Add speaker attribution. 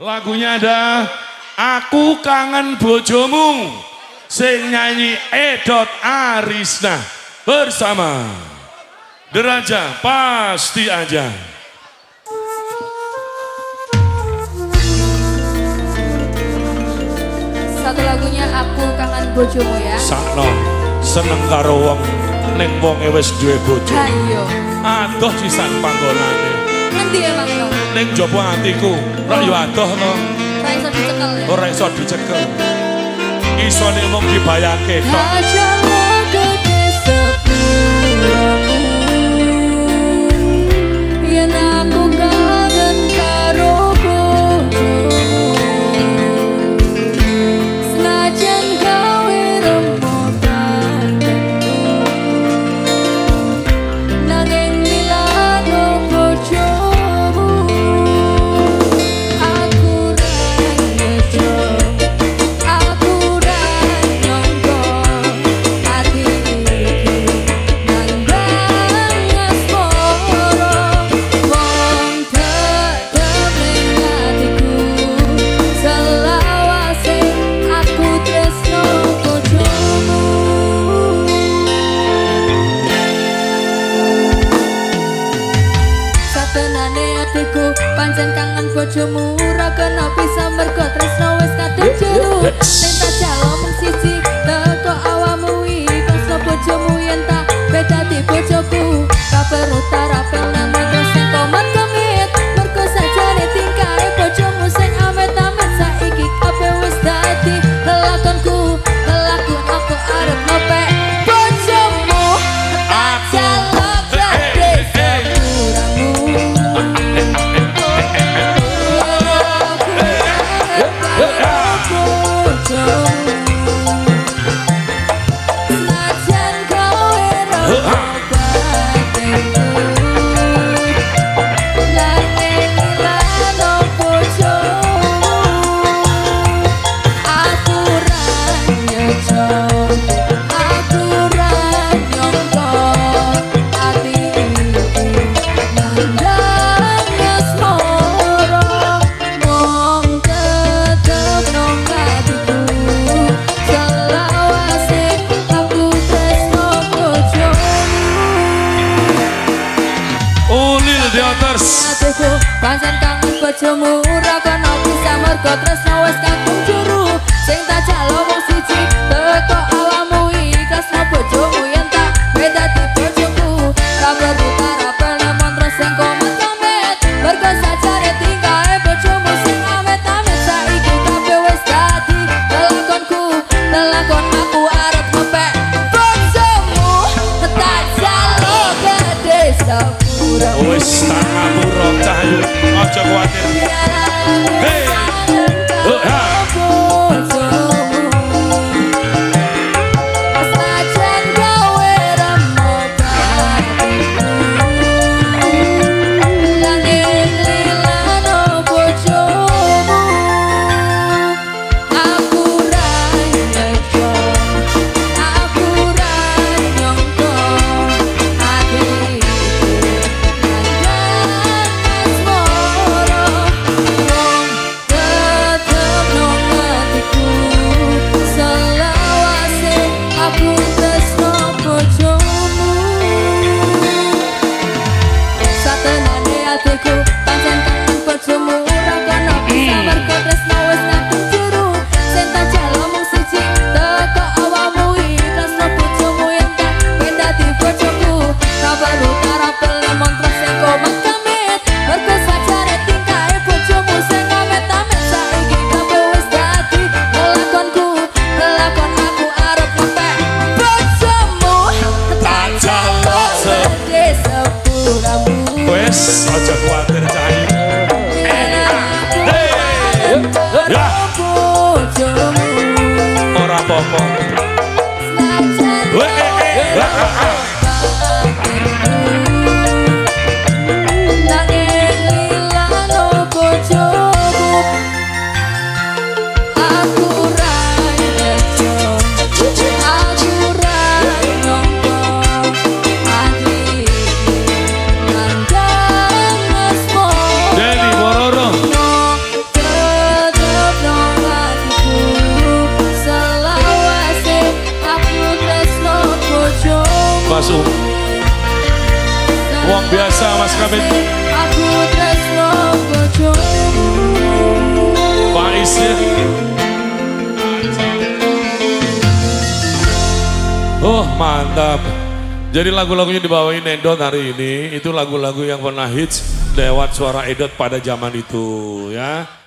Speaker 1: Lagunya ada Aku Kangen Bojomu, sing nyanyi Edot Arisna bersama Deraja Pasti Aja.
Speaker 2: Satu lagunya Aku Kangen Bojomu ya.
Speaker 1: Sakno seneng karo wong ning wonge wis duwe bojo.
Speaker 2: Ayo.
Speaker 1: Adoh sisan panggonane.
Speaker 2: Nanti emang yo.
Speaker 1: Ning jaba atiku, rak yo adoh to.
Speaker 2: Ora iso dicekel ya.
Speaker 1: Ora iso dicekel. Isone mung dibayake tok.
Speaker 2: Pancen kangen bojomu ora kena bisa mergo tresno wis kadung jero sing tak jalo mung siji teko awamu iki tresno bojomu yen tak beda di bojoku kabar utara pelem terus sing komat kemit mergo sajane tingkae bojomu sing amit-amit saiki kabeh wis dadi lelakonku lelakon aku arep ngopek bojomu tak jalo gede sepuramu. Pancen kangen bojomu ora kena bisa mergo tresno wis kadung juru sing tak jalo mung siji teko awamu iki tresno bojomu yen tak beda di bojoku kabar utara pelemon terus sing komat komet mergo sajane tingkae bojomu sing amit-amit saiki kabeh wis dadi lelakonku lelakon aku arep ngepek bojomu tak jalo gede sepuramu.
Speaker 1: Wis tak ngapura cahyu aja kuwatir. Hey. Aja kuatir cahyu. Ora apa-apa. Mas Wong biasa Mas Kabit.
Speaker 2: Aku tresno bojomu.
Speaker 1: Faiz ya. Oh mantap. Jadi lagu-lagunya dibawain Edot hari ini itu lagu-lagu yang pernah hits lewat suara Edot pada zaman itu ya.